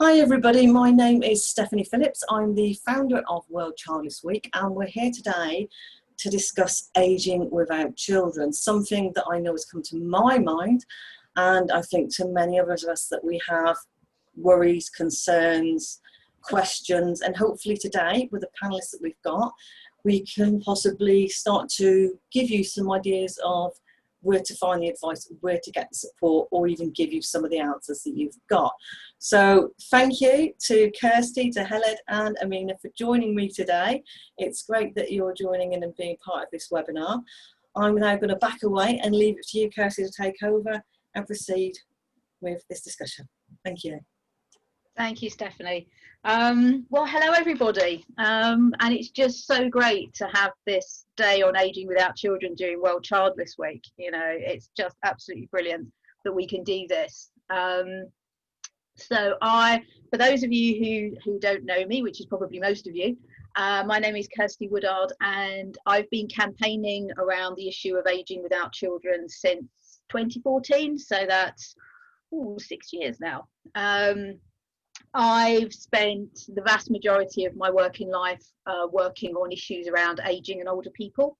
Hi everybody, my name is Stephanie Phillips. I'm the founder of World Childless Week, and we're here today to discuss ageing without children, something that I know has come to my mind, and I think to many of us that we have worries, concerns, questions, and hopefully today with the panelists that we've got, we can possibly start to give you some ideas of where to find the advice, where to get the support, or even give you some of the answers that you've got. So thank you to Kirsty, to Heledd and Amina for joining me today. It's great that you're joining in and being part of this webinar. I'm now going to back away and leave it to you, Kirsty, to take over and proceed with this discussion. Thank you. Thank you, Stephanie. Well, hello everybody, and it's just so great to have this day on ageing without children during World Childless Week. You know, it's just absolutely brilliant that we can do this. For those of you who don't know me, which is probably most of you, my name is Kirsty Woodard, and I've been campaigning around the issue of ageing without children since 2014, so that's 6 years now. I've spent the vast majority of my working life working on issues around ageing and older people.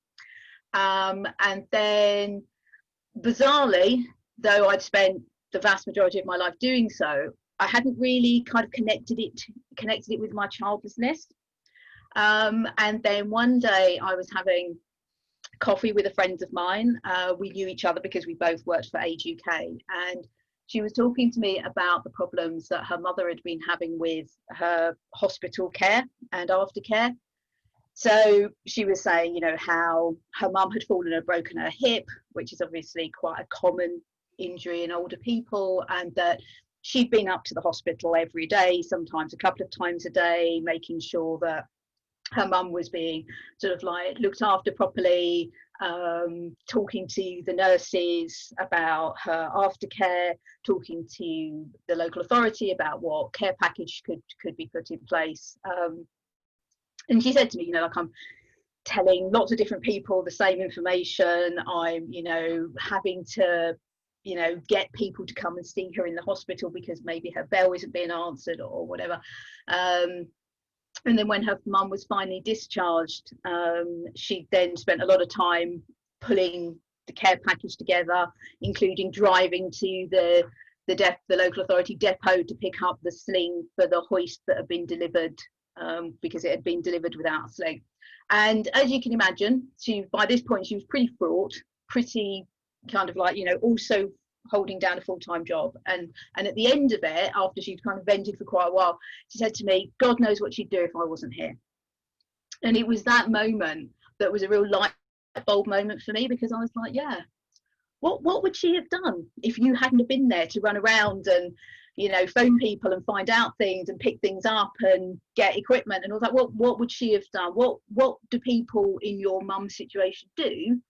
And then, bizarrely, though I'd spent the vast majority of my life doing so, I hadn't really kind of connected it with my childlessness. And then one day I was having coffee with a friend of mine. We knew each other because we both worked for Age UK, and she was talking to me about the problems that her mother had been having with her hospital care and aftercare. So she was saying, you know, how her mum had fallen and broken her hip, which is obviously quite a common injury in older people, and that she'd been up to the hospital every day, sometimes a couple of times a day, making sure that her mum was being sort of like looked after properly, talking to the nurses about her aftercare, talking to the local authority about what care package could be put in place. And she said to me, you know, like, I'm telling lots of different people the same information. I'm, you know, having to, you know, get people to come and see her in the hospital because maybe her bell isn't being answered or whatever. And then when her mum was finally discharged, she then spent a lot of time pulling the care package together, including driving to the local authority depot to pick up the sling for the hoist that had been delivered, because it had been delivered without a sling. And as you can imagine, by this point she was pretty fraught, pretty kind of like, you know, also holding down a full-time job, and at the end of it, after she'd kind of vented for quite a while, she said to me, God knows what she'd do if I wasn't here. And it was that moment that was a real light bulb moment for me, because I was like, yeah, what would she have done if you hadn't have been there to run around and, you know, phone people and find out things and pick things up and get equipment and all that? What would she have done? What do people in your mum's situation do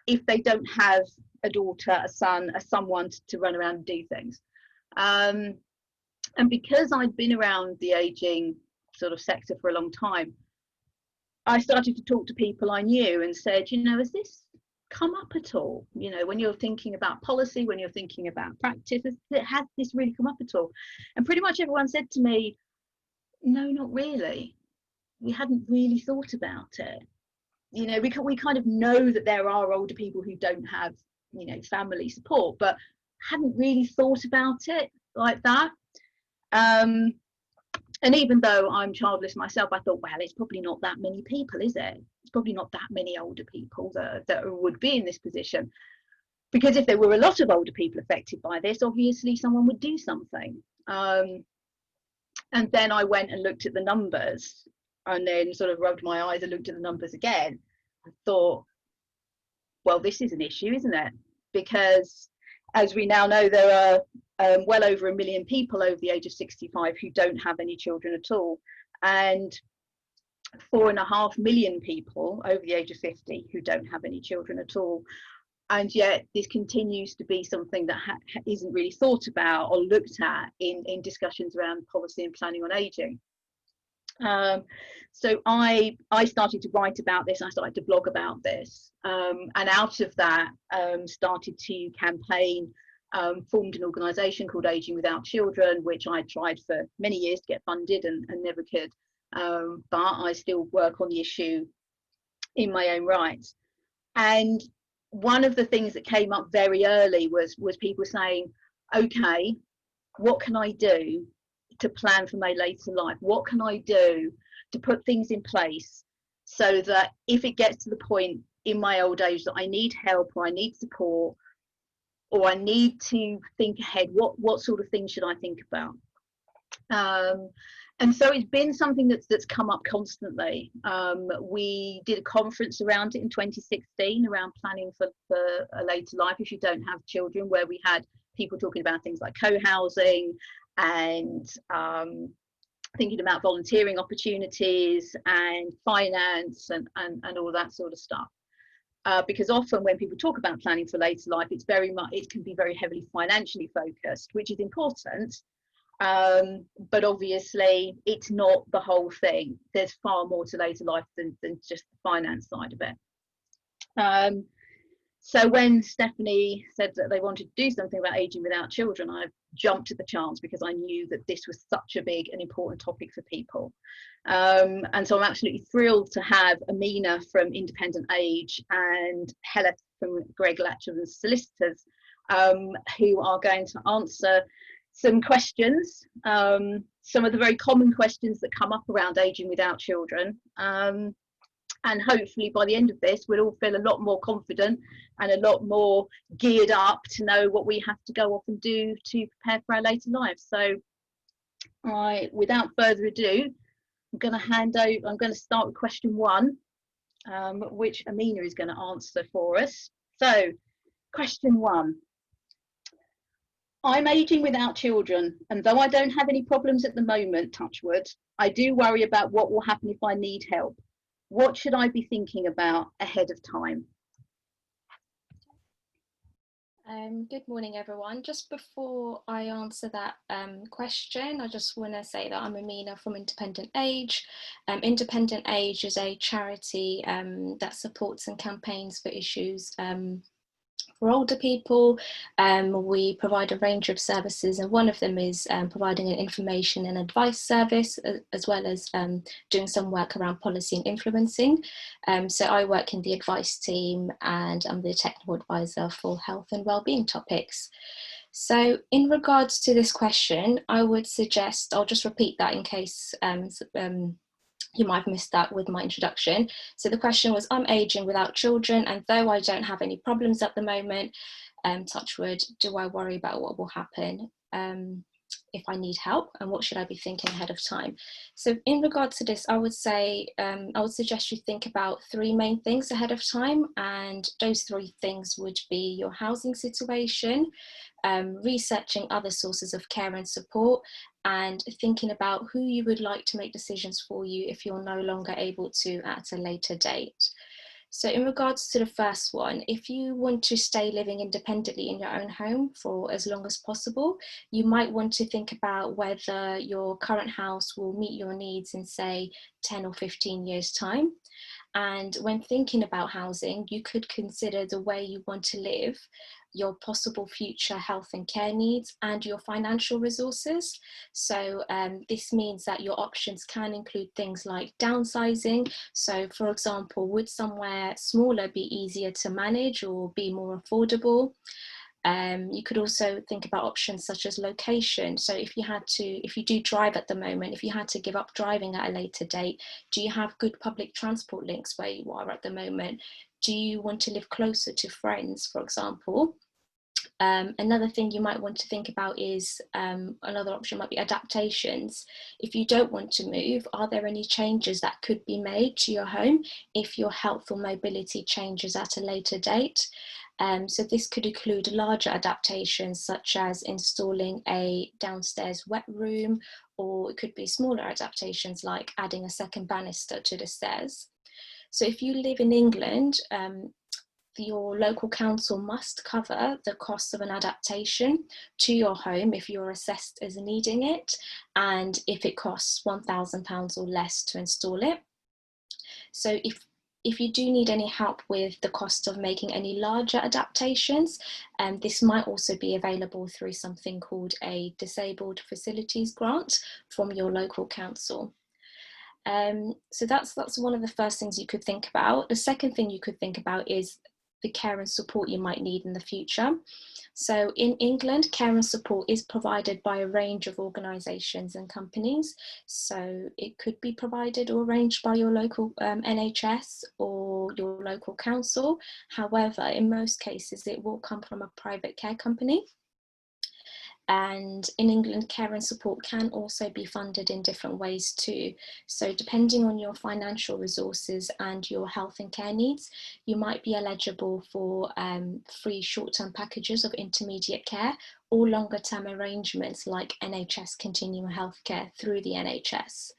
if they don't have a daughter, a son, someone to run around and do things? And because I'd been around the ageing sort of sector for a long time, I started to talk to people I knew and said, you know, has this come up at all? You know, when you're thinking about policy, when you're thinking about practice, has this really come up at all? And pretty much everyone said to me, no, not really. We hadn't really thought about it. You know, we kind of know that there are older people who don't have, you know, family support, but hadn't really thought about it like that. And even though I'm childless myself, I thought, well, it's probably not that many people, is it? It's probably not that many older people that would be in this position. Because if there were a lot of older people affected by this, obviously someone would do something. And then I went and looked at the numbers, and then sort of rubbed my eyes and looked at the numbers again. I thought, well, this is an issue, isn't it? Because as we now know, there are well over 1 million people over the age of 65 who don't have any children at all, and 4.5 million people over the age of 50 who don't have any children at all. And yet this continues to be something that isn't really thought about or looked at in discussions around policy and planning on ageing. So I started to write about this, I started to blog about this, and out of that started to campaign formed an organisation called Aging Without Children, which I tried for many years to get funded and never could. But I still work on the issue in my own right. And one of the things that came up very early was people saying, okay, what can I do to plan for my later life? What can I do to put things in place so that if it gets to the point in my old age that I need help or I need support or I need to think ahead, what sort of things should I think about? And so it's been something that's come up constantly. We did a conference around it in 2016 around planning for a later life if you don't have children, where we had people talking about things like co-housing and thinking about volunteering opportunities and finance and all that sort of stuff. Because often when people talk about planning for later life, it can be very heavily financially focused, which is important. But obviously it's not the whole thing. There's far more to later life than just the finance side of it. So when Stephanie said that they wanted to do something about aging without children, I jumped at the chance because I knew that this was such a big and important topic for people. And so I'm absolutely thrilled to have Amina from Independent Age and Heledd from Gregg, Latchams solicitors, who are going to answer some questions, some of the very common questions that come up around aging without children. And hopefully by the end of this, we'll all feel a lot more confident and a lot more geared up to know what we have to go off and do to prepare for our later lives. So without further ado, I'm going to start with question 1, which Amina is going to answer for us. So question 1. I'm aging without children, and though I don't have any problems at the moment, touch wood, I do worry about what will happen if I need help. What should I be thinking about ahead of time? Good morning, everyone. Just before I answer that question, I just want to say that I'm Amina from Independent Age. Independent Age is a charity that supports and campaigns for issues for older people. We provide a range of services, and one of them is providing an information and advice service, as well as doing some work around policy and influencing. So I work in the advice team, and I'm the technical advisor for health and wellbeing topics. So in regards to this question, I would suggest, I'll just repeat that in case you might have missed that with my introduction. So the question was, I'm aging without children, and though I don't have any problems at the moment, touch wood, do I worry about what will happen if I need help, and what should I be thinking ahead of time? So in regards to this, I would say, I would suggest you think about 3 main things ahead of time, and those 3 things would be your housing situation, researching other sources of care and support, and thinking about who you would like to make decisions for you if you're no longer able to at a later date. So in regards to the first one, if you want to stay living independently in your own home for as long as possible, you might want to think about whether your current house will meet your needs in, say, 10 or 15 years' time. And when thinking about housing, you could consider the way you want to live, your possible future health and care needs, and your financial resources. So this means that your options can include things like downsizing. So for example, would somewhere smaller be easier to manage or be more affordable? You could also think about options such as location. So if you do drive at the moment, if you had to give up driving at a later date, do you have good public transport links where you are at the moment? Do you want to live closer to friends, for example? Another thing you might want to think about is, another option might be adaptations. If you don't want to move, are there any changes that could be made to your home if your health or mobility changes at a later date? So this could include larger adaptations, such as installing a downstairs wet room, or it could be smaller adaptations like adding a second banister to the stairs. So if you live in England, your local council must cover the cost of an adaptation to your home if you're assessed as needing it, and if it costs £1,000 or less to install it. So if If you do need any help with the cost of making any larger adaptations, this might also be available through something called a Disabled Facilities Grant from your local council. So that's one of the first things you could think about. The second thing you could think about is the care and support you might need in the future. So in England, care and support is provided by a range of organisations and companies. So it could be provided or arranged by your local NHS or your local council. However, in most cases, it will come from a private care company. And in England, care and support can also be funded in different ways too. So depending on your financial resources and your health and care needs, you might be eligible for free short-term packages of intermediate care or longer-term arrangements like NHS continuing healthcare through the NHS.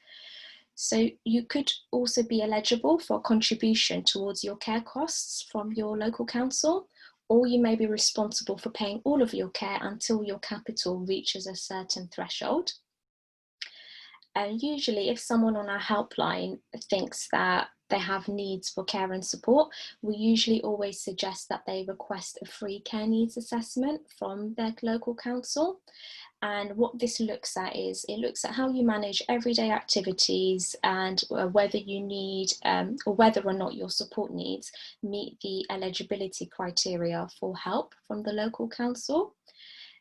So you could also be eligible for a contribution towards your care costs from your local council, or you may be responsible for paying all of your care until your capital reaches a certain threshold. And usually if someone on our helpline thinks that they have needs for care and support, we usually always suggest that they request a free care needs assessment from their local council. And what this looks at is, it looks at how you manage everyday activities and whether you need, or whether or not your support needs meet the eligibility criteria for help from the local council.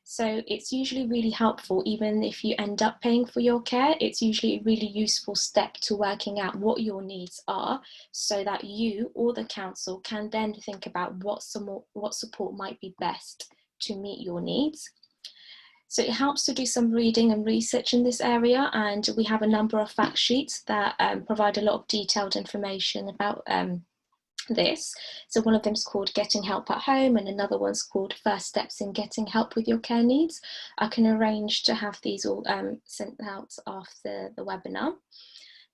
So it's usually really helpful, even if you end up paying for your care, it's usually a really useful step to working out what your needs are so that you or the council can then think about what support might be best to meet your needs. So it helps to do some reading and research in this area, and we have a number of fact sheets that provide a lot of detailed information about this. So one of them is called Getting Help at Home, and another one's called First Steps in Getting Help with Your Care Needs. I can arrange to have these all sent out after the webinar.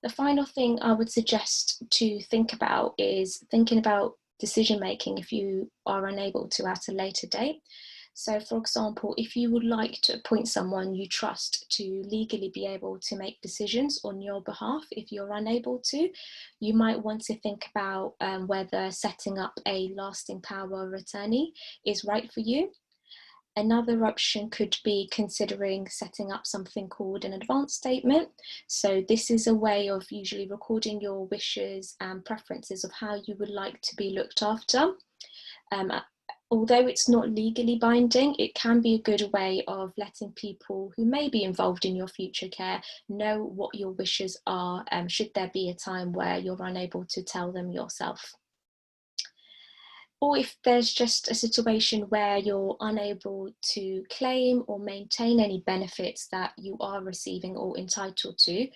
The final thing I would suggest to think about is thinking about decision making if you are unable to at a later date. So for example, if you would like to appoint someone you trust to legally be able to make decisions on your behalf, if you're unable to, you might want to think about whether setting up a lasting power of attorney is right for you. Another option could be considering setting up something called an advance statement. So this is a way of usually recording your wishes and preferences of how you would like to be looked after. Although it's not legally binding, it can be a good way of letting people who may be involved in your future care know what your wishes are, should there be a time where you're unable to tell them yourself. Or if there's just a situation where you're unable to claim or maintain any benefits that you are receiving or entitled to,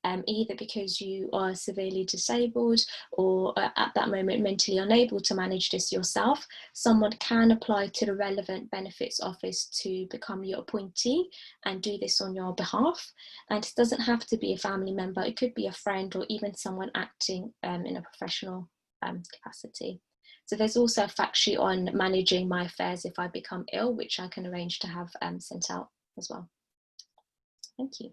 either because you are severely disabled or at that moment mentally unable to manage this yourself, someone can apply to the relevant benefits office to become your appointee and do this on your behalf. And it doesn't have to be a family member, it could be a friend or even someone acting in a professional capacity. So there's also a fact sheet on managing my affairs if I become ill, which I can arrange to have sent out as well. Thank you.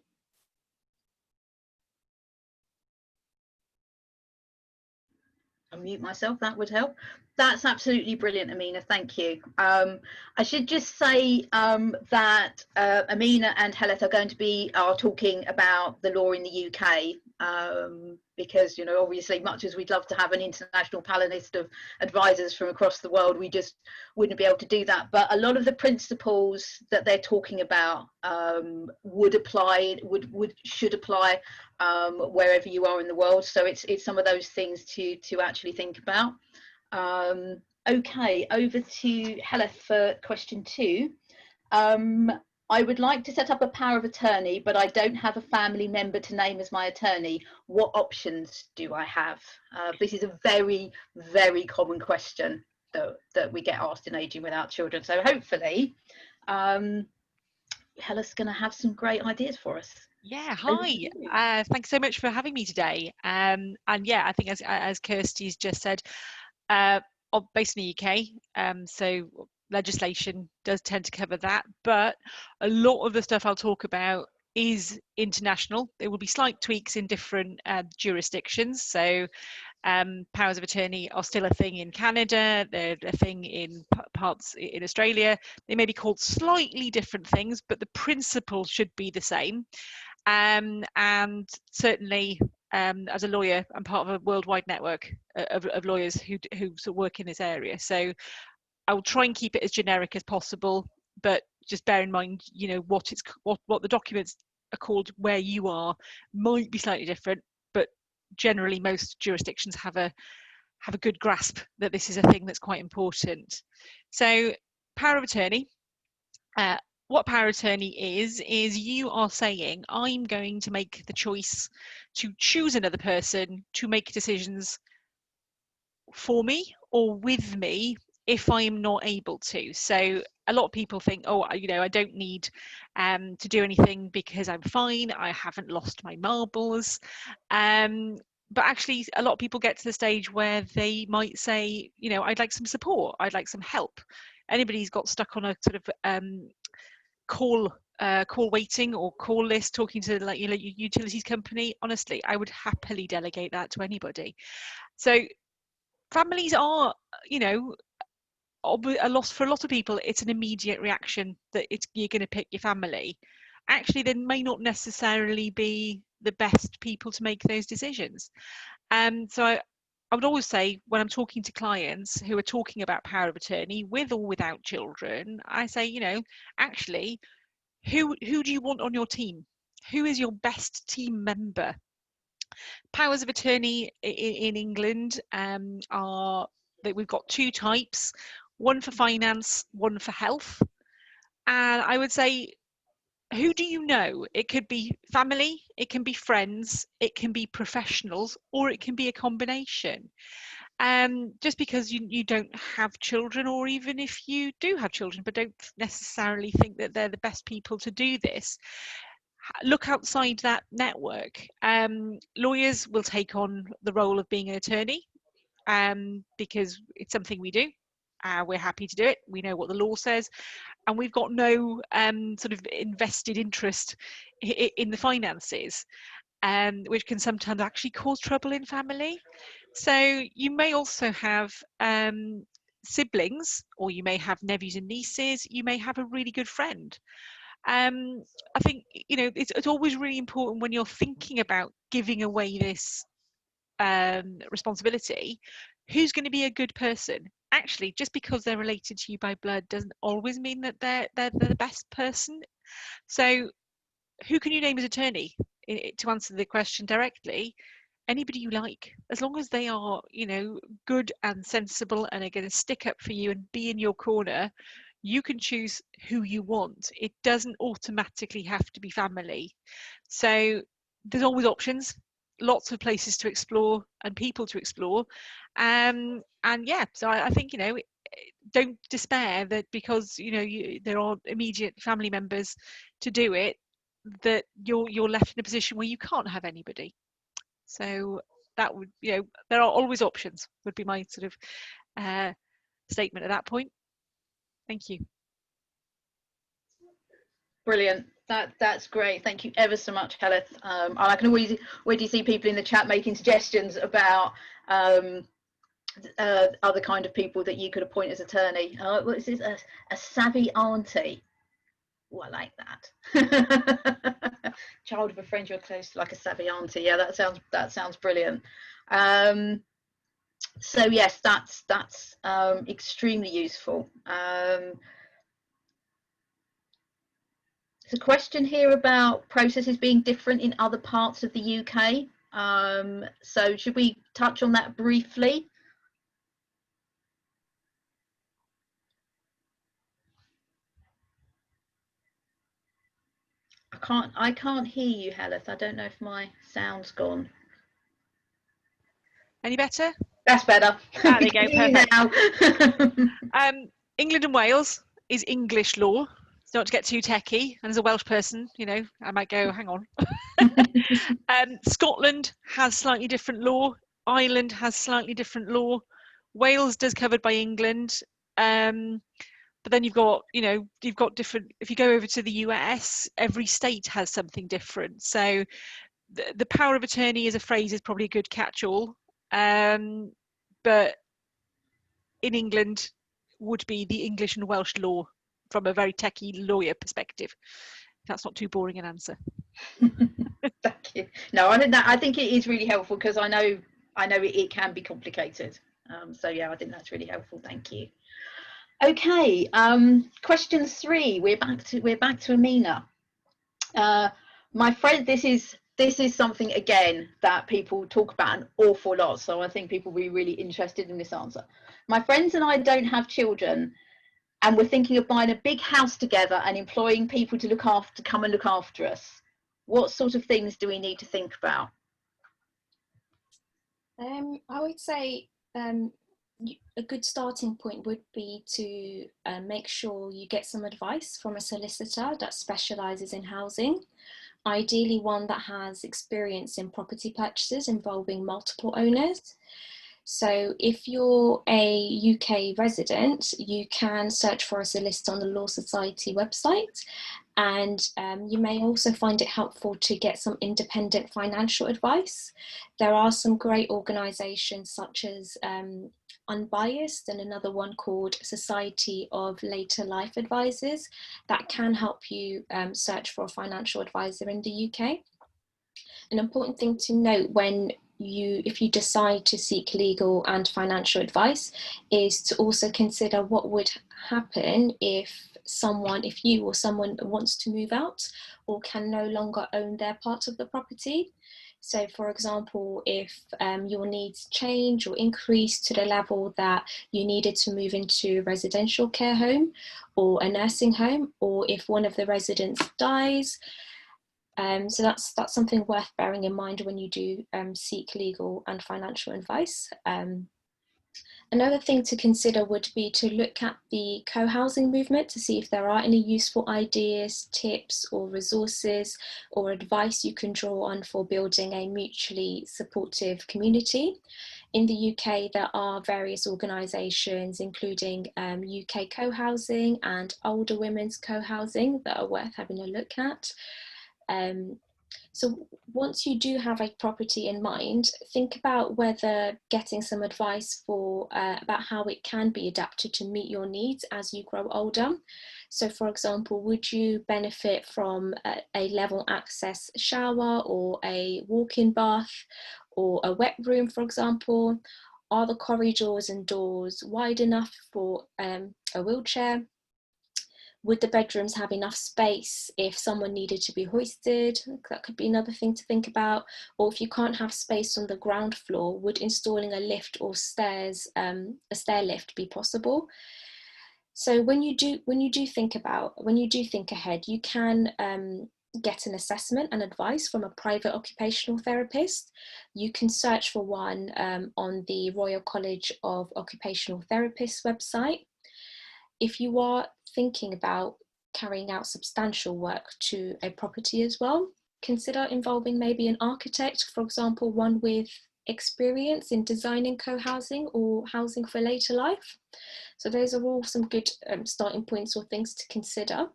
Unmute myself, that would help. That's absolutely brilliant, Amina, thank you. I should just say that Amina and Heledd are talking about the law in the UK, because, you know, obviously much as we'd love to have an international panelist of advisors from across the world, we just wouldn't be able to do that. But a lot of the principles that they're talking about should apply wherever you are in the world. So it's some of those things to actually think about. Okay, over to Heledd for question 2. I would like to set up a power of attorney, but I don't have a family member to name as my attorney. What options do I have? This is a very, very common question that we get asked in Aging Without Children. So hopefully, Heled's going to have some great ideas for us. Yeah, hi. Thanks so much for having me today. And yeah, I think as Kirsty's just said, based in the UK, so legislation does tend to cover that, but a lot of the stuff I'll talk about is international. There will be slight tweaks in different jurisdictions. So Powers of attorney are still a thing in Canada, they're a thing in parts in Australia. They may be called slightly different things, but the principle should be the same. And certainly, as a lawyer, I'm part of a worldwide network of lawyers who sort of work in this area. So I will try and keep it as generic as possible, but just bear in mind, you know, what the documents are called where you are might be slightly different, but generally most jurisdictions have a good grasp that this is a thing that's quite important. So power of attorney. What power of attorney is you are saying, I'm going to make the choice to choose another person to make decisions for me or with me if I'm not able to. So a lot of people think, oh, you know, I don't need to do anything because I'm fine, I haven't lost my marbles. But actually, a lot of people get to the stage where they might say, you know, I'd like some support, I'd like some help. Anybody's got stuck on a sort of call waiting or call list, talking to, like, you know, your utilities company, honestly, I would happily delegate that to anybody. So families are, you know, a loss for a lot of people. It's an immediate reaction that you're going to pick your family. Actually, they may not necessarily be the best people to make those decisions. So I would always say, when I'm talking to clients who are talking about power of attorney with or without children, I say, you know, actually, who do you want on your team? Who is your best team member? Powers of attorney in England are that we've got two types, one for finance, one for health. And I would say, who do you know? It could be family, it can be friends, it can be professionals, or it can be a combination. Just because you don't have children, or even if you do have children but don't necessarily think that they're the best people to do this, look outside that network. Lawyers will take on the role of being an attorney because it's something we do. We're happy to do it. We know what the law says, and we've got no sort of invested interest in the finances, which can sometimes actually cause trouble in family. So you may also have siblings, or you may have nephews and nieces. You may have a really good friend. I think, you know, it's always really important when you're thinking about giving away this responsibility, who's going to be a good person. Actually, just because they're related to you by blood doesn't always mean that they're the best person. So who can you name as attorney? To answer the question directly, anybody you like, as long as they are, you know, good and sensible and are going to stick up for you and be in your corner, you can choose who you want. It doesn't automatically have to be family. So there's always options, lots of places to explore and people to explore. And yeah, so I think, you know, don't despair that because, you know, there are immediate family members to do it, that you're left in a position where you can't have anybody. So that would, you know, there are always options, would be my sort of statement at that point. Thank you. Brilliant. That's great. Thank you ever so much, Heledd. I can already see people in the chat making suggestions about other kind of people that you could appoint as attorney. What is this? A savvy auntie. Oh, I like that. Child of a friend you're close to, like a savvy auntie. Yeah, that sounds brilliant. So yes, that's extremely useful. There's a question here about processes being different in other parts of the UK. So should we touch on that briefly? I can't hear you, Heledd. I don't know if my sound's gone. Any better? That's better. There you go. Perfect. England and Wales is English law. So not to get too techie, and as a Welsh person, you know, I might go, hang on. Scotland has slightly different law. Ireland has slightly different law. Wales does covered by England. But then you've got, you know, you've got different, if you go over to the US, every state has something different. So the power of attorney as a phrase is probably a good catch-all. but in England would be the English and Welsh law from a very techie lawyer perspective. That's not too boring an answer. Thank you. No, I think it is really helpful, because I know it can be complicated. So yeah, I think that's really helpful. Thank you. Okay, question 3. We're back to Amina. My friend, this is something again that people talk about an awful lot, so I think people will be really interested in this answer. My friends and I don't have children, and we're thinking of buying a big house together and employing people to come and look after us. What sort of things do we need to think about? I would say a good starting point would be to make sure you get some advice from a solicitor that specialises in housing, ideally one that has experience in property purchases involving multiple owners. So if you're a UK resident, you can search for a solicitor on the Law Society website, and you may also find it helpful to get some independent financial advice. There are some great organisations such as Unbiased and another one called Society of Later Life Advisors that can help you search for a financial advisor in the UK. An important thing to note if you decide to seek legal and financial advice is to also consider what would happen if you or someone wants to move out or can no longer own their part of the property. So for example, if your needs change or increase to the level that you needed to move into a residential care home or a nursing home, or if one of the residents dies. So that's something worth bearing in mind when you do seek legal and financial advice. Another thing to consider would be to look at the co-housing movement to see if there are any useful ideas, tips or resources or advice you can draw on for building a mutually supportive community. In the UK, there are various organisations including UK co-housing and older women's co-housing that are worth having a look at. So once you do have a property in mind, think about whether getting some advice about how it can be adapted to meet your needs as you grow older. So for example, would you benefit from a level access shower or a walk-in bath or a wet room, for example? Are the corridors and doors wide enough for a wheelchair? Would the bedrooms have enough space if someone needed to be hoisted? That could be another thing to think about. Or if you can't have space on the ground floor, would installing a lift or stairs, a stair lift be possible? So when you do think ahead, you can get an assessment and advice from a private occupational therapist. You can search for one on the Royal College of Occupational Therapists website. If you are thinking about carrying out substantial work to a property as well, consider involving maybe an architect, for example, one with experience in designing co-housing or housing for later life. So those are all some good starting points or things to consider.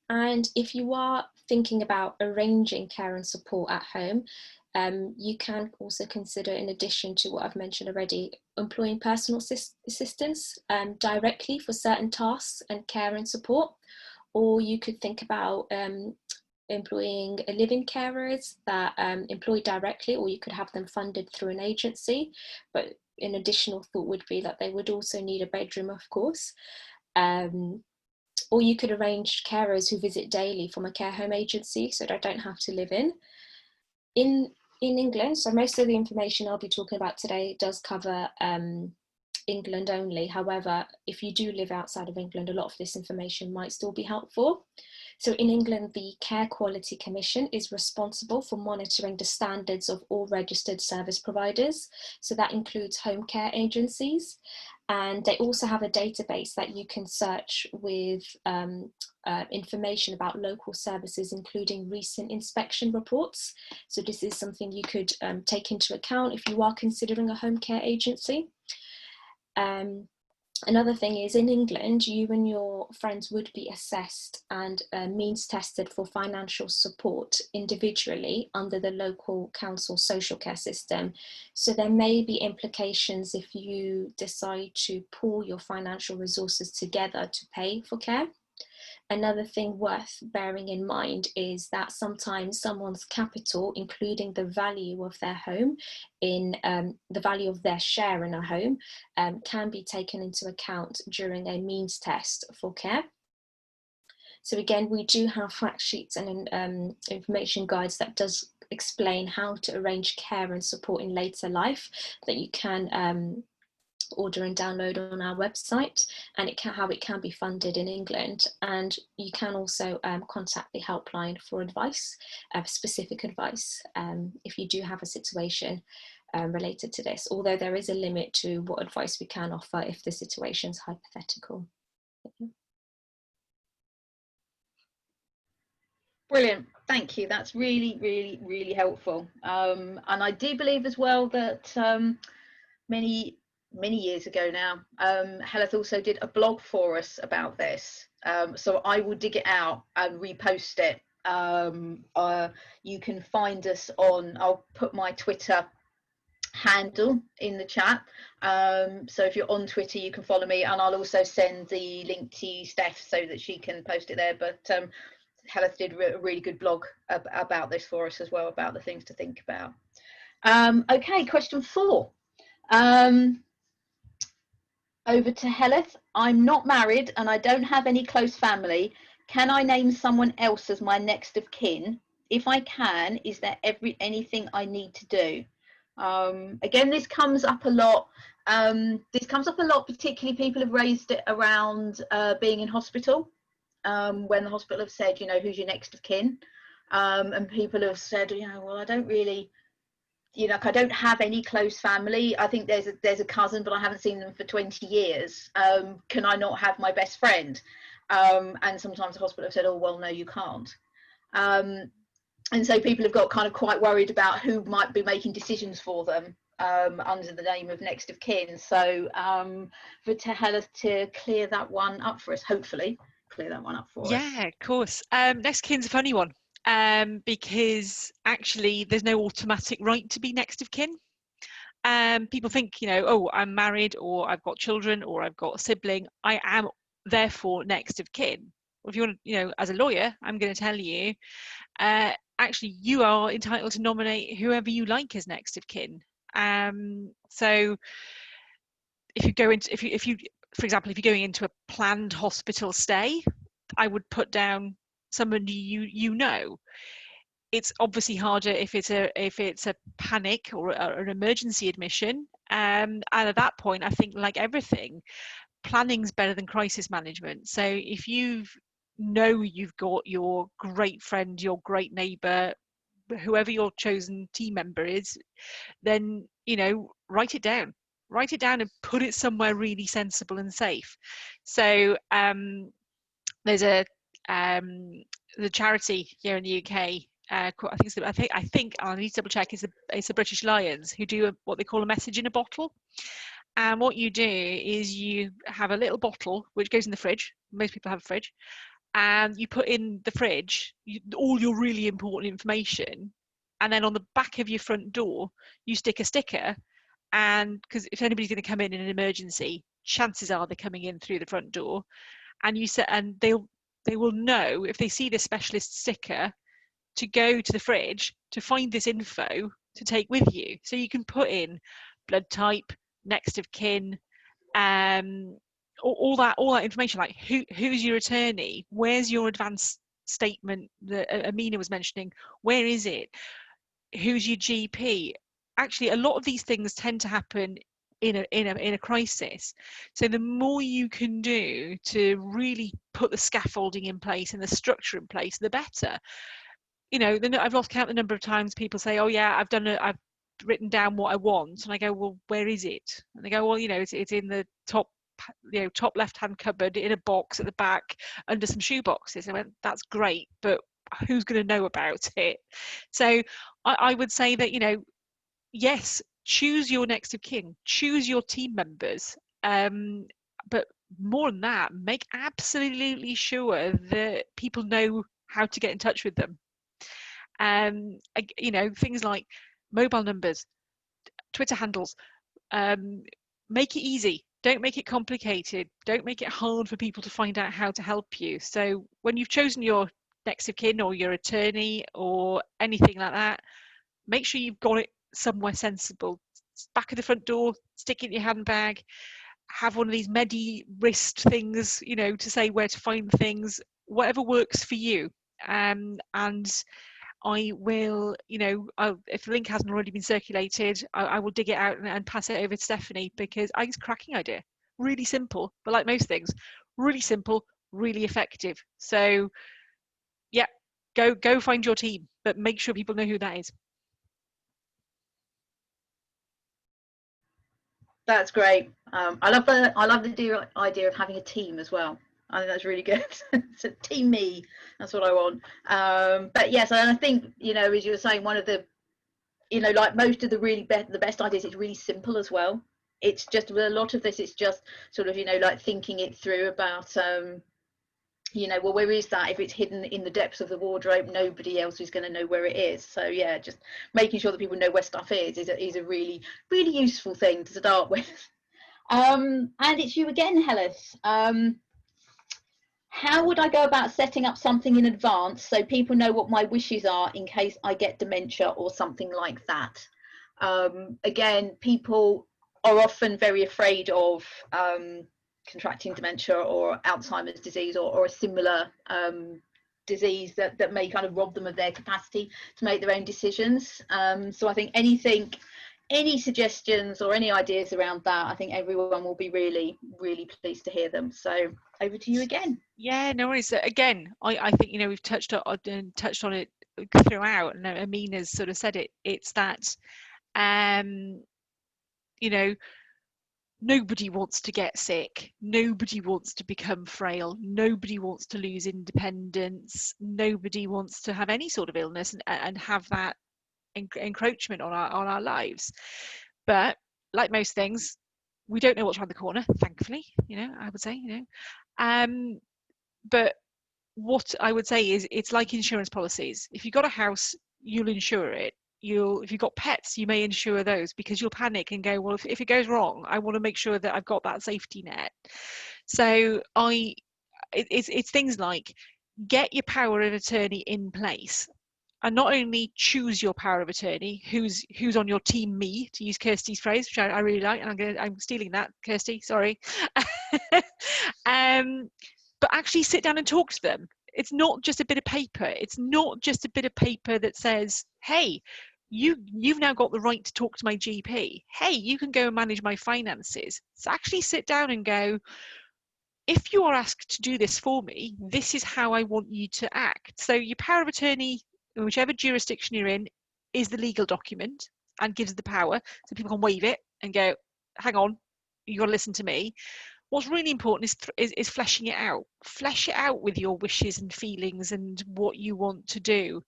And if you are thinking about arranging care and support at home, you can also consider, in addition to what I've mentioned already, employing personal assistants directly for certain tasks and care and support. Or you could think about employing live-in carers that employ directly, or you could have them funded through an agency. But an additional thought would be that they would also need a bedroom, of course. Or you could arrange carers who visit daily from a care home agency, so they don't have to live in. In England, so most of the information I'll be talking about today does cover England only. However, if you do live outside of England, a lot of this information might still be helpful. So in England, the Care Quality Commission is responsible for monitoring the standards of all registered service providers. So that includes home care agencies. And they also have a database that you can search with information about local services, including recent inspection reports. So this is something you could take into account if you are considering a home care agency. Another thing is, in England, you and your friends would be assessed and means tested for financial support individually under the local council social care system. So there may be implications if you decide to pool your financial resources together to pay for care. Another thing worth bearing in mind is that sometimes someone's capital, including the value of their home, in the value of their share in a home, can be taken into account during a means test for care. So again, we do have fact sheets and information guides that does explain how to arrange care and support in later life that you can order and download on our website, and how it can be funded in England. And you can also contact the helpline for advice, specific advice, if you do have a situation related to this, although there is a limit to what advice we can offer if the situation is hypothetical. Brilliant, thank you. That's really, really, really helpful. And I do believe as well that many years ago now, Heledd also did a blog for us about this. So I will dig it out and repost it. You can find us on, I'll put my Twitter handle in the chat. So if you're on Twitter, you can follow me, and I'll also send the link to Steph so that she can post it there. But Heledd did a really good blog about this for us as well, about the things to think about. Okay, question 4. Over to Heledd. I'm not married and I don't have any close family. Can I name someone else as my next of kin? If I can, is there anything I need to do? Again, this comes up a lot. Particularly people have raised it around being in hospital. When the hospital have said, you know, who's your next of kin? And people have said, you know, well, I don't really, you know, I don't have any close family. I think there's a cousin, but I haven't seen them for 20 years. Can I not have my best friend? And sometimes the hospital have said, oh, well, no, you can't. And so people have got kind of quite worried about who might be making decisions for them under the name of next of kin. So for Heledd to clear that one up for us, hopefully clear that one up for us. Yeah, of course. Next of kin's a funny one. Because actually there's no automatic right to be next of kin. People think, you know, oh, I'm married, or I've got children, or I've got a sibling, I am therefore next of kin. Well, if you want to, you know, as a lawyer, I'm going to tell you, actually you are entitled to nominate whoever you like as next of kin. So if you go into, if you for example, if you're going into a planned hospital stay, I would put down somebody you know. It's obviously harder if it's a panic or an emergency admission, and at that point, I think, like everything, planning's better than crisis management. So if you've got your great friend, your great neighbour, whoever your chosen team member is, then, you know, write it down and put it somewhere really sensible and safe. So there's a the charity here in the UK, I think I need to double check, it's the British Lions, who do what they call a message in a bottle. And what you do is you have a little bottle which goes in the fridge. Most people have a fridge, and you put in the fridge all your really important information, and then on the back of your front door you stick a sticker. And because if anybody's going to come in an emergency, chances are they're coming in through the front door, and they will know, if they see this specialist sticker, to go to the fridge to find this info to take with you. So you can put in blood type, next of kin, all that information, like who's your attorney, where's your advance statement that Amina was mentioning, where is it, who's your GP. Actually, a lot of these things tend to happen in a crisis. So the more you can do to really put the scaffolding in place and the structure in place, the better. You know, I've lost count the number of times people say, oh yeah, I've written down what I want, and I go, well, where is it? And they go, well, you know, it's in the top left hand cupboard, in a box at the back under some shoe boxes. I went, that's great, but who's going to know about it? So I would say that, you know, yes, choose your next of kin, choose your team members. but more than that, make absolutely sure that people know how to get in touch with them. You know, things like mobile numbers, Twitter handles. Make it easy. Don't make it complicated. Don't make it hard for people to find out how to help you. So when you've chosen your next of kin or your attorney or anything like that, make sure you've got it somewhere sensible. Back of the front door, stick it in your handbag, have one of these medi wrist things, you know, to say where to find things, whatever works for you. And I will, you know, if the link hasn't already been circulated, I will dig it out and pass it over to Stephanie, because I think it's a cracking idea. Really simple, but like most things, really simple, really effective. So yeah, go find your team, but make sure people know who that is. That's great. I love the idea of having a team as well. I think that's really good. So team me, that's what I want. But yes, and I think, you know, as you were saying, one of the, you know, like most of the really the best ideas, it's really simple as well. It's just, with a lot of this, it's just sort of, you know, like thinking it through about, you know, well, where is that? If it's hidden in the depths of the wardrobe, nobody else is going to know where it is. So yeah, just making sure that people know where stuff is a really, really useful thing to start with. And it's you again, Heledd. How would I go about setting up something in advance so people know what my wishes are in case I get dementia or something like that? Again, people are often very afraid of contracting dementia or Alzheimer's disease or a similar disease that may kind of rob them of their capacity to make their own decisions. So I think any suggestions or any ideas around that, I think everyone will be really, really pleased to hear them. So over to you again. Yeah, no worries. Again, I think, you know, we've touched on it throughout, and Amina's sort of said it. It's that, you know, nobody wants to get sick. Nobody wants to become frail. Nobody wants to lose independence. Nobody wants to have any sort of illness and have that encroachment on our lives. But like most things, we don't know what's around the corner, thankfully, you know, I would say, you know. But what I would say is, it's like insurance policies. If you've got a house, you'll insure it. If you've got pets, you may insure those, because you'll panic and go, well, if it goes wrong, I want to make sure that I've got that safety net. So it's things like, get your power of attorney in place. And not only choose your power of attorney, who's on your team me, to use Kirsty's phrase, which I really like, and I'm stealing that, Kirsty, sorry. But actually sit down and talk to them. It's not just a bit of paper. It's not just a bit of paper that says, hey, you've now got the right to talk to my GP. Hey, you can go and manage my finances. So actually sit down and go, if you are asked to do this for me, this is how I want you to act. So your power of attorney, in whichever jurisdiction you're in, is the legal document and gives the power, so people can waive it and go, hang on, you got to listen to me. What's really important is fleshing it out. Flesh it out with your wishes and feelings and what you want to do.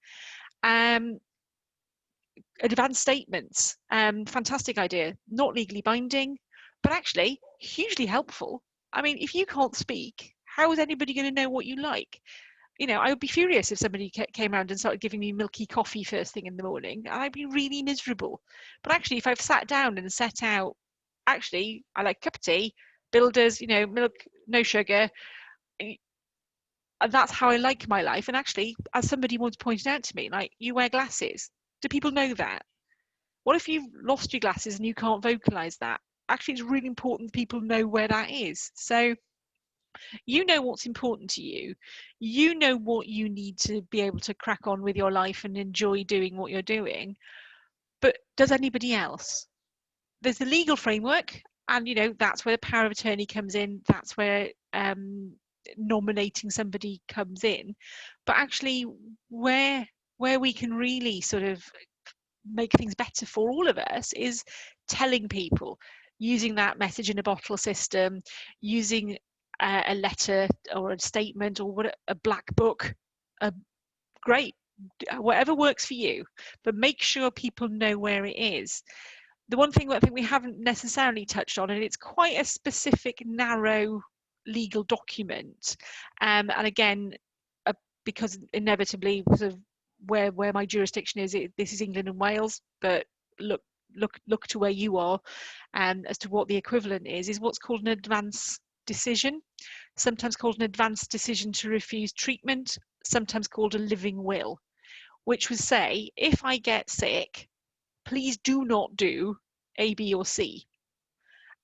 Advanced statements, fantastic idea. Not legally binding, but actually hugely helpful. I mean, if you can't speak, how is anybody going to know what you like? You know, I would be furious if somebody came around and started giving me milky coffee first thing in the morning. I'd be really miserable. But actually, if I've sat down and set out, actually, I like a cup of tea, builders, you know, milk, no sugar. And that's how I like my life. And actually, as somebody once pointed out to me, like, you wear glasses. Do people know that? What if you've lost your glasses and you can't vocalize that? Actually, it's really important that people know where that is. So you know what's important to you. You know what you need to be able to crack on with your life and enjoy doing what you're doing. But does anybody else? There's the legal framework, and you know, that's where the power of attorney comes in. That's where nominating somebody comes in. But actually, where we can really sort of make things better for all of us is telling people, using that message in a bottle system, using a letter or a statement or a black book. Great, whatever works for you, but make sure people know where it is. the one thing that I think we haven't necessarily touched on, and it's quite a specific, narrow legal document, and again, because inevitably sort of where my jurisdiction is, this is England and Wales, but look to where you are, as to what the equivalent is what's called an advance decision, sometimes called an advance decision to refuse treatment, sometimes called a living will, which would say, if I get sick, please do not do A, B, or C.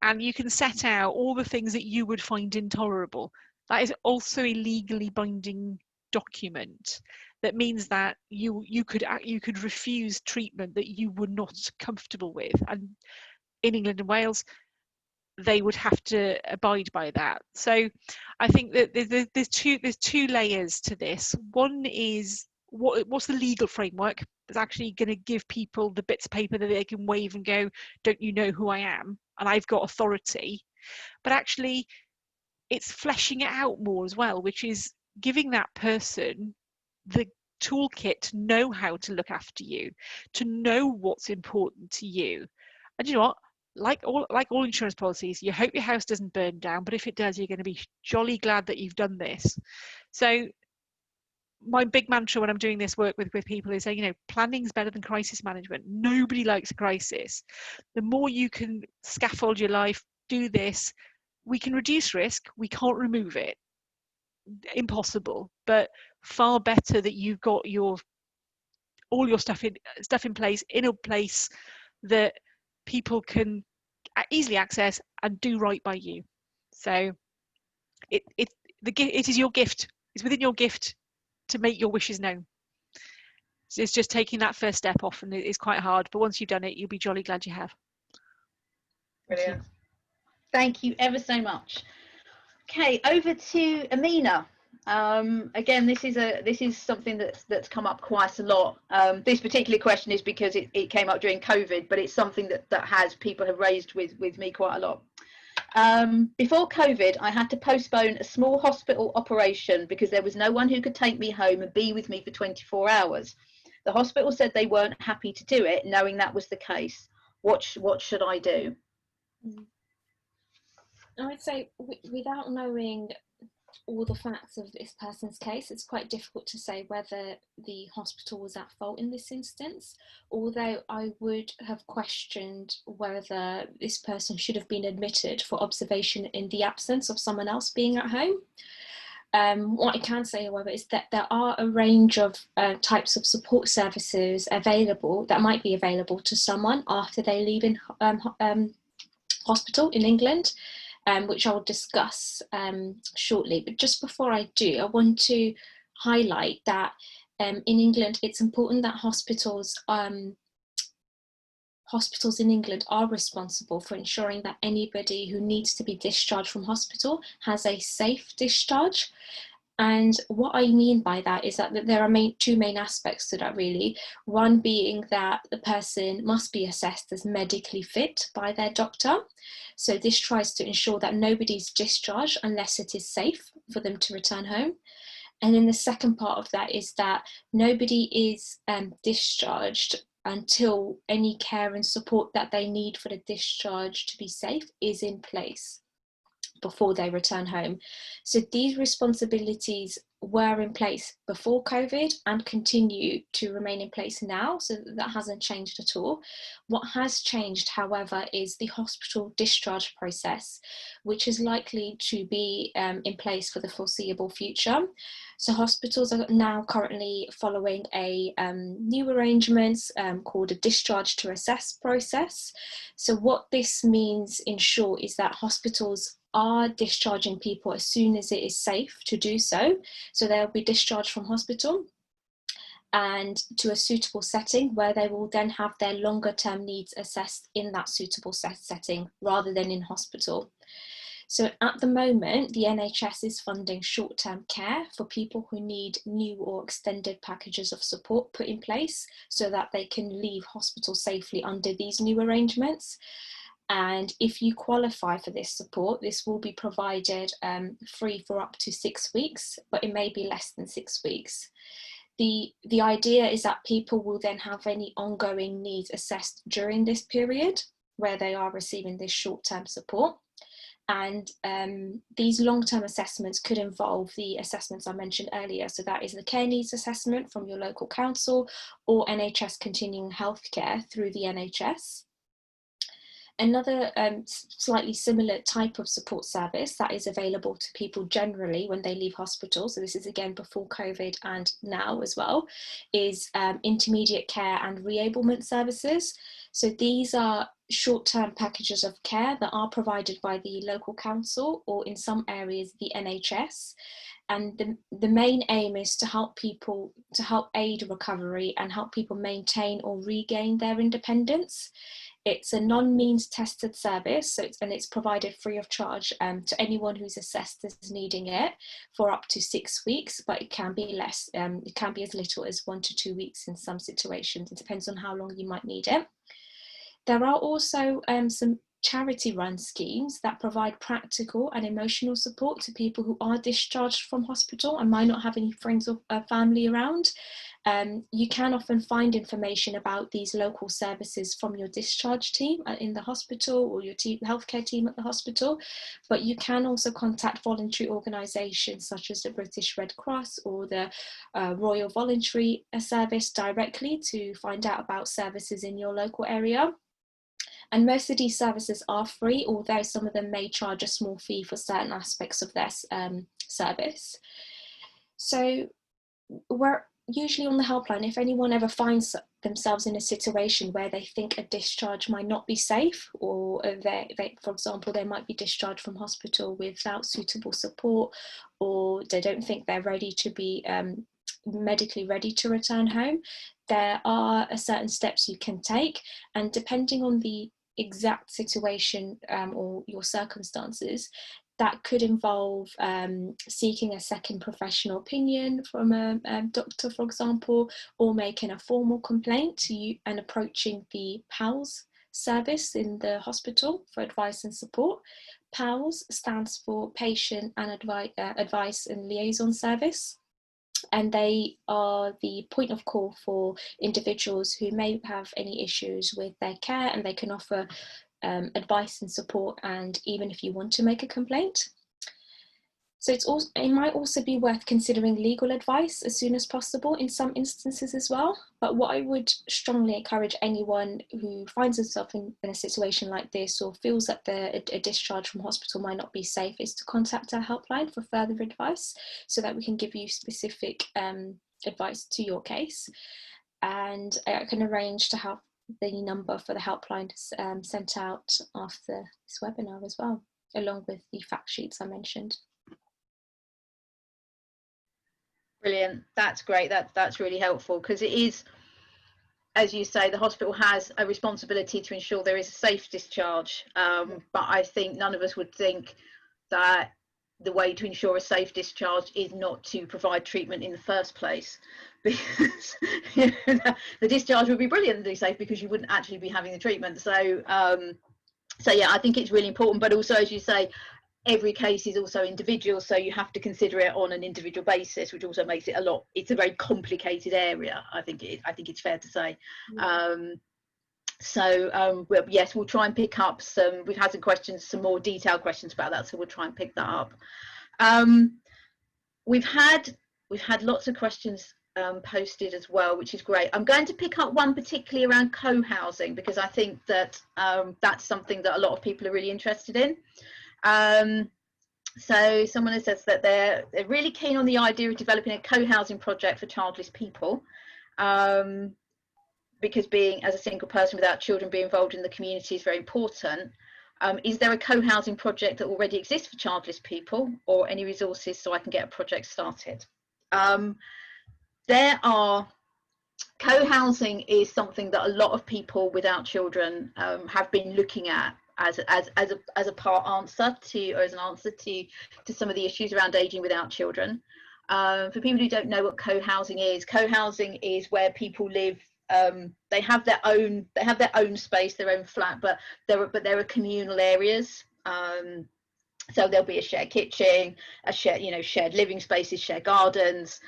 And you can set out all the things that you would find intolerable. That is also a legally binding document. That means that you could refuse treatment that you were not comfortable with. And in England and Wales, they would have to abide by that. So I think that there's two layers to this. One is what's the legal framework that's actually going to give people the bits of paper that they can wave and go, don't you know who I am? And I've got authority. But actually, it's fleshing it out more as well, which is giving that person the toolkit to know how to look after you, to know what's important to you. And you know what? Like all insurance policies, you hope your house doesn't burn down, but if it does, you're going to be jolly glad that you've done this. So my big mantra when I'm doing this work with people is saying, planning's better than crisis management. Nobody likes a crisis. The more you can scaffold your life, do this, we can reduce risk. We can't remove it. Impossible, but far better that you've got all your stuff in place, in a place that people can easily access and do right by you. So it is your gift. It's within your gift to make your wishes known. So it's just taking that first step off, and it's quite hard, but once you've done it, you'll be jolly glad you have. Brilliant. Thank you ever so much. Okay, over to Amina. Again, this is something that's come up quite a lot. This particular question is because it came up during COVID, but it's something that people have raised with me quite a lot. Before COVID, I had to postpone a small hospital operation because there was no one who could take me home and be with me for 24 hours. The hospital said they weren't happy to do it, knowing that was the case. What should I do? I would say, without knowing all the facts of this person's case, it's quite difficult to say whether the hospital was at fault in this instance, although I would have questioned whether this person should have been admitted for observation in the absence of someone else being at home. What I can say, however, is that there are a range of types of support services available that might be available to someone after they leave in hospital in England, which I'll discuss shortly. But just before I do, I want to highlight that in England, it's important that hospitals in England are responsible for ensuring that anybody who needs to be discharged from hospital has a safe discharge. And what I mean by that is that there are two main aspects to that, really. One being that the person must be assessed as medically fit by their doctor. So this tries to ensure that nobody's discharged unless it is safe for them to return home. And then the second part of that is that nobody is discharged until any care and support that they need for the discharge to be safe is in place before they return home. So these responsibilities were in place before COVID and continue to remain in place now, so that hasn't changed at all. What has changed, however, is the hospital discharge process, which is likely to be in place for the foreseeable future. So hospitals are now currently following a new arrangements called a discharge to assess process. So what this means in short is that hospitals are discharging people as soon as it is safe to do so. So they'll be discharged from hospital and to a suitable setting where they will then have their longer term needs assessed in that suitable setting rather than in hospital. So at the moment, the NHS is funding short-term care for people who need new or extended packages of support put in place so that they can leave hospital safely under these new arrangements. And if you qualify for this support, this will be provided free for up to 6 weeks, but it may be less than 6 weeks. The idea is that people will then have any ongoing needs assessed during this period where they are receiving this short-term support. And these long-term assessments could involve the assessments I mentioned earlier. So that is the care needs assessment from your local council or NHS continuing healthcare through the NHS. Another slightly similar type of support service that is available to people generally when they leave hospital, so this is again before COVID and now as well, is intermediate care and reablement services. So these are short-term packages of care that are provided by the local council or in some areas the NHS. And the main aim is to help people, to help aid recovery and help people maintain or regain their independence. It's a non-means tested service, so it's provided free of charge to anyone who's assessed as needing it for up to 6 weeks, but it can be less, it can be as little as 1 to 2 weeks in some situations. It depends on how long you might need it. There are also some charity-run schemes that provide practical and emotional support to people who are discharged from hospital and might not have any friends or family around. You can often find information about these local services from your discharge team in the hospital or your healthcare team at the hospital, but you can also contact voluntary organisations such as the British Red Cross or the Royal Voluntary Service directly to find out about services in your local area. And most of these services are free, although some of them may charge a small fee for certain aspects of their service. So we're usually on the helpline, if anyone ever finds themselves in a situation where they think a discharge might not be safe, or for example, they might be discharged from hospital without suitable support, or they don't think they're ready to be medically ready to return home, there are certain steps you can take, and depending on the exact situation or your circumstances, that could involve seeking a second professional opinion from a doctor, for example, or making a formal complaint to you and approaching the PALS service in the hospital for advice and support. PALS stands for Patient and Advice and Liaison Service, and they are the point of call for individuals who may have any issues with their care, and they can offer advice and support, and even if you want to make a complaint. So it might also be worth considering legal advice as soon as possible in some instances as well. But what I would strongly encourage anyone who finds themselves in a situation like this or feels that a discharge from hospital might not be safe is to contact our helpline for further advice, so that we can give you specific advice to your case. And I can arrange to have the number for the helpline sent out after this webinar as well, along with the fact sheets I mentioned. Brilliant, that's great, that's really helpful, because it is, as you say, the hospital has a responsibility to ensure there is a safe discharge, but I think none of us would think that the way to ensure a safe discharge is not to provide treatment in the first place, because the discharge would be brilliantly safe because you wouldn't actually be having the treatment. So yeah, I think it's really important, but also, as you say, every case is also individual, so you have to consider it on an individual basis, which also makes it it's a very complicated area, I think it's fair to say. Yeah. Well, yes, we'll try and pick up we've had some questions, some more detailed questions about that, so we'll try and pick that up. We've had lots of questions posted as well, which is great. I'm going to pick up one particularly around co-housing, because I think that that's something that a lot of people are really interested in. So someone has said that they're really keen on the idea of developing a co-housing project for childless people, because being, as a single person without children, being involved in the community is very important. Is there a co-housing project that already exists for childless people, or any resources so I can get a project started? Co-housing is something that a lot of people without children have been looking at as a part answer to, or as an answer to some of the issues around ageing without children. For people who don't know what co-housing is where people live. They have their own space, their own flat, but there are communal areas. So there'll be a shared kitchen, shared living spaces, shared gardens.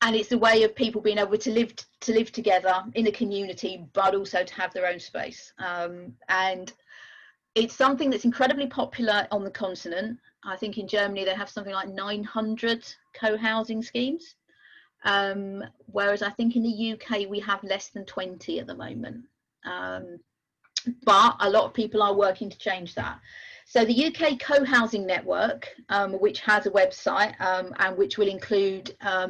and it's a way of people being able to live together in a community, but also to have their own space. And it's something that's incredibly popular on the continent. I think in Germany they have something like 900 co-housing schemes, whereas I think in the UK we have less than 20 at the moment. But a lot of people are working to change that. So the UK Co-Housing Network, which has a website and which will include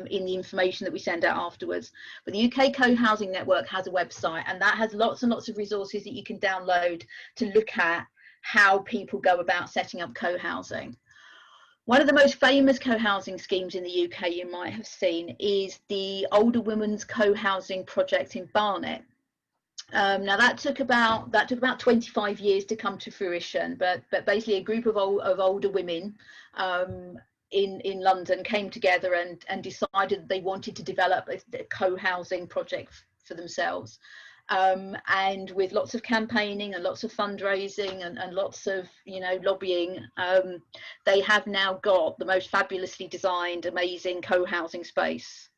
in the information that we send out afterwards, but the UK Co-Housing Network has a website, and that has lots and lots of resources that you can download to look at how people go about setting up co-housing. One of the most famous co-housing schemes in the UK you might have seen is the Older Women's Co-Housing Project in Barnet. Now that took about 25 years to come to fruition, but basically a group of older women in London came together and decided that they wanted to develop a co-housing project for themselves, and with lots of campaigning and lots of fundraising and lots of lobbying, they have now got the most fabulously designed, amazing co-housing space.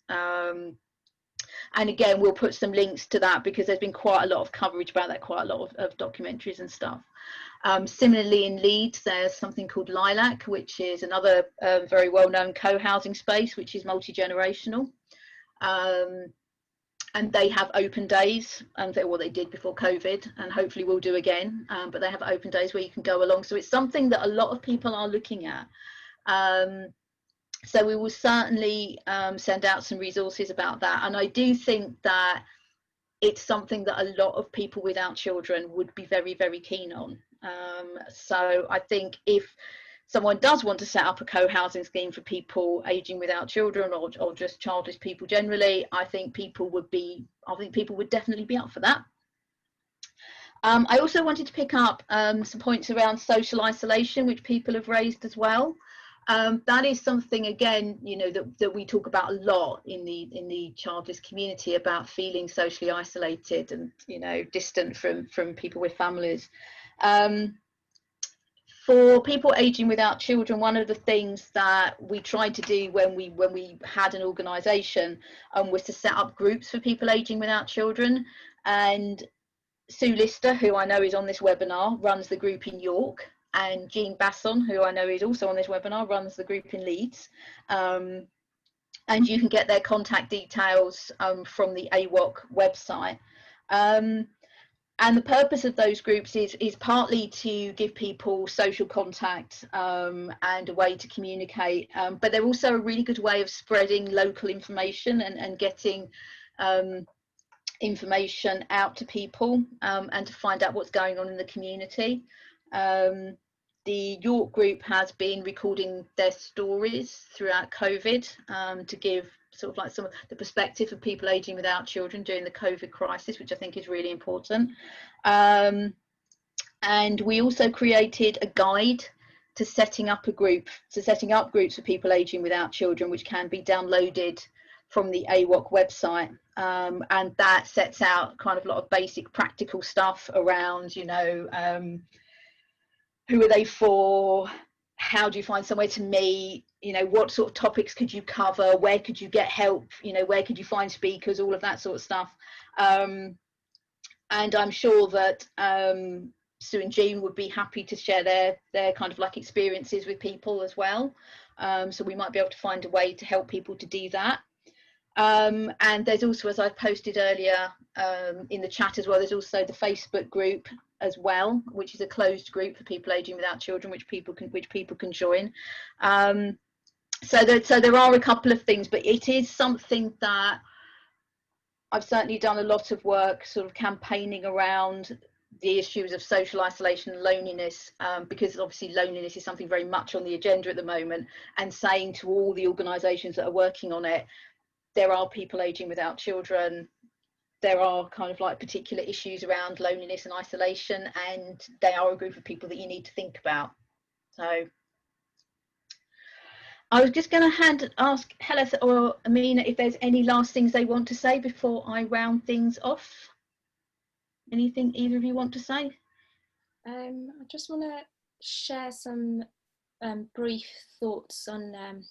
And again, we'll put some links to that because there's been quite a lot of coverage about that, quite a lot of documentaries and stuff. Similarly, in Leeds, there's something called Lilac, which is another very well-known co-housing space, which is multi-generational. And they have open days, and what they did before COVID, and hopefully will do again. But they have open days where you can go along. So it's something that a lot of people are looking at. So we will certainly send out some resources about that. And I do think that it's something that a lot of people without children would be very, very keen on. So I think if someone does want to set up a co-housing scheme for people aging without children or just childless people generally, I think people would definitely be up for that. I also wanted to pick up some points around social isolation, which people have raised as well. That is something, again, that we talk about a lot in the childless community, about feeling socially isolated and distant from people with families. For people aging without children, one of the things that we tried to do when we had an organisation was to set up groups for people aging without children. And Sue Lister, who I know is on this webinar, runs the group in York. And Jean Basson, who I know is also on this webinar, runs the group in Leeds. And you can get their contact details from the AWOC website. And the purpose of those groups is partly to give people social contact and a way to communicate, but they're also a really good way of spreading local information and getting information out to people and to find out what's going on in the community. The York group has been recording their stories throughout COVID to give sort of like some of the perspective of people aging without children during the COVID crisis, which I think is really important. And we also created a guide to setting up setting up groups for people aging without children, which can be downloaded from the AWOC website. And that sets out kind of a lot of basic practical stuff around, who are they for? How do you find somewhere to meet? What sort of topics could you cover? Where could you get help? Where could you find speakers? All of that sort of stuff. And I'm sure that Sue and Jean would be happy to share their kind of like experiences with people as well. So we might be able to find a way to help people to do that. And there's also, as I've posted earlier in the chat as well, there's also the Facebook group as well, which is a closed group for people aging without children, which people can join. So there are a couple of things, but it is something that I've certainly done a lot of work sort of campaigning around the issues of social isolation and loneliness, because obviously loneliness is something very much on the agenda at the moment, and saying to all the organisations that are working on it, there are people aging without children, there are kind of like particular issues around loneliness and isolation, and they are a group of people that you need to think about. So I was just going to ask Heledd or Amina if there's any last things they want to say before I round things off. Anything either of you want to say? I just want to share some brief thoughts on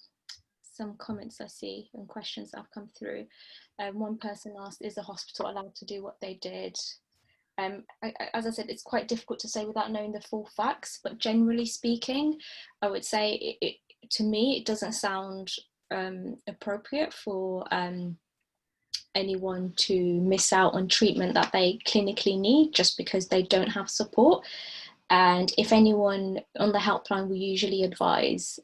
some comments I see and questions that have come through. One person asked, is the hospital allowed to do what they did? As I said, it's quite difficult to say without knowing the full facts, but generally speaking, I would say to me, it doesn't sound appropriate for anyone to miss out on treatment that they clinically need just because they don't have support. And if anyone on the helpline, we usually advise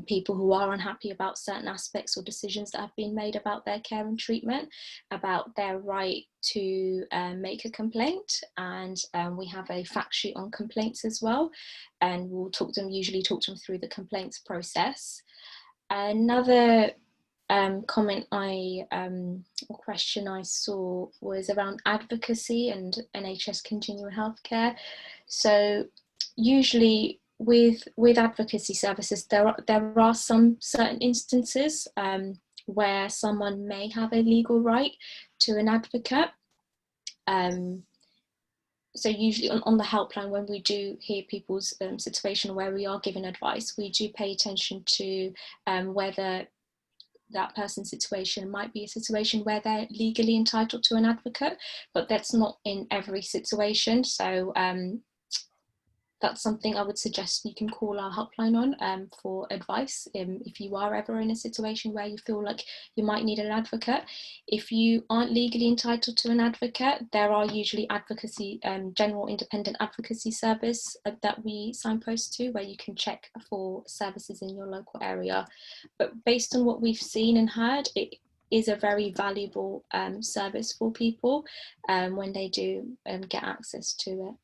people who are unhappy about certain aspects or decisions that have been made about their care and treatment, about their right to make a complaint. And we have a fact sheet on complaints as well. And we'll usually talk to them through the complaints process. Another comment or question I saw was around advocacy and NHS continual healthcare. So usually with advocacy services, there are some certain instances where someone may have a legal right to an advocate. So usually on the helpline, when we do hear people's situation where we are giving advice, we do pay attention to whether that person's situation might be a situation where they're legally entitled to an advocate, but that's not in every situation. So that's something I would suggest you can call our helpline on for advice if you are ever in a situation where you feel like you might need an advocate. If you aren't legally entitled to an advocate, there are usually advocacy, general independent advocacy service that we signpost to, where you can check for services in your local area. But based on what we've seen and heard, it is a very valuable service for people when they do get access to it.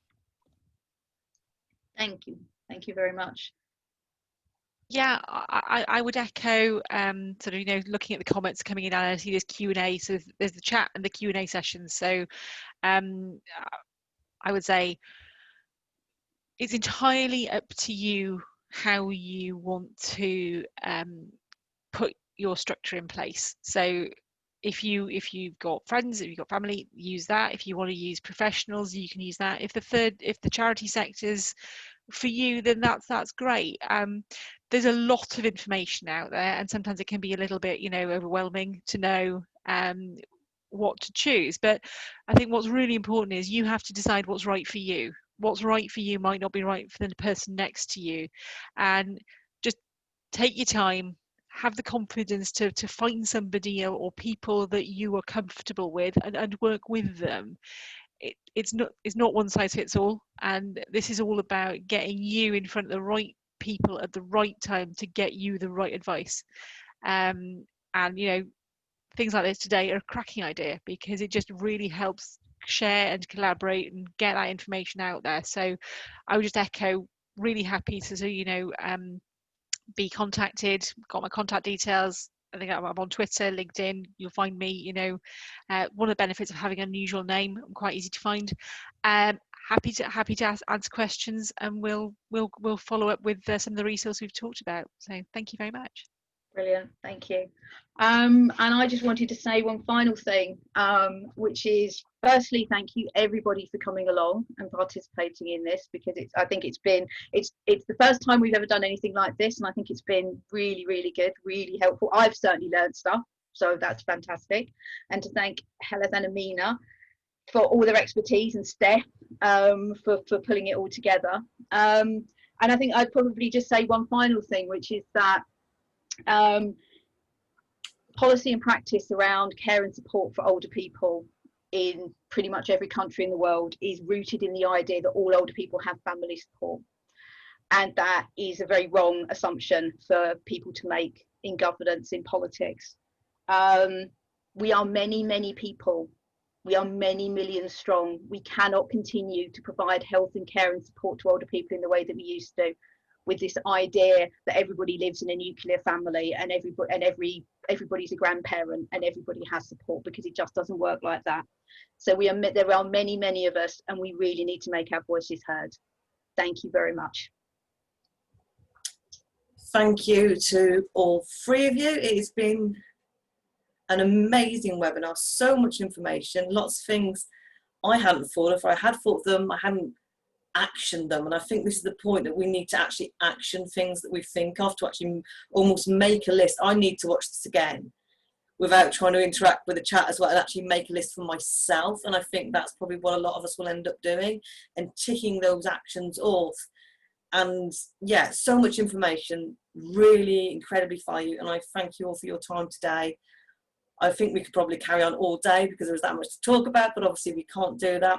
Thank you very much. Yeah, I would echo sort of, looking at the comments coming in, and I see there's Q&A, so there's the chat and the Q&A session. So I would say it's entirely up to you how you want to put your structure in place. So if you've got friends, if you've got family, use that. If you want to use professionals, you can use that. If the charity sector's for you, then that's great. There's a lot of information out there, and sometimes it can be a little bit overwhelming to know what to choose. But I think what's really important is you have to decide what's right for you. What's right for you might not be right for the person next to you, and just take your time, have the confidence to find somebody or people that you are comfortable with and work with them. It's not one size fits all, and this is all about getting you in front of the right people at the right time to get you the right advice. And things like this today are a cracking idea because it just really helps share and collaborate and get that information out there. So I would just echo, really happy to be contacted. Got my contact details. I think I'm on Twitter, LinkedIn. You'll find me. One of the benefits of having an unusual name, I'm quite easy to find. Happy to answer questions, and we'll follow up with some of the resources we've talked about. So thank you very much. Brilliant, thank you. And I just wanted to say one final thing, which is, firstly, thank you everybody for coming along and participating in this, because I think it's the first time we've ever done anything like this, and I think it's been really, really good, really helpful. I've certainly learned stuff, so that's fantastic. And to thank Heledd and Amina for all their expertise, and Steph for pulling it all together. And I think I'd probably just say one final thing, which is that policy and practice around care and support for older people in pretty much every country in the world is rooted in the idea that all older people have family support, and that is a very wrong assumption for people to make in governance, in politics. We are many people, we are many millions strong. We cannot continue to provide health and care and support to older people in the way that we used to, with this idea that everybody lives in a nuclear family and everybody's a grandparent and everybody has support, because it just doesn't work like that. So there are many of us, and we really need to make our voices heard. Thank you very much. Thank you to all three of you. It's been an amazing webinar, so much information, lots of things I hadn't thought of. I had thought of them, I hadn't action them. And I think this is the point, that we need to actually action things that we think of, to actually almost make a list. I need to watch this again without trying to interact with the chat as well, and actually make a list for myself. And I think that's probably what a lot of us will end up doing, and ticking those actions off. And yeah, so much information, really incredibly valuable, and I thank you all for your time today. I think we could probably carry on all day because there's that much to talk about, but obviously we can't do that.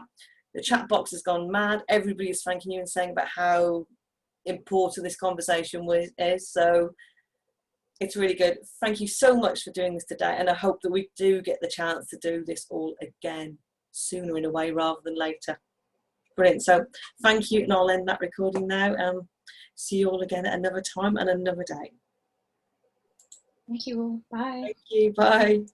The chat box has gone mad. Everybody is thanking you and saying about how important this conversation is. So it's really good. Thank you so much for doing this today, and I hope that we do get the chance to do this all again sooner, in a way, rather than later. Brilliant. So thank you, and I'll end that recording now. See you all again at another time and another day. Thank you all. Bye. Thank you. Bye.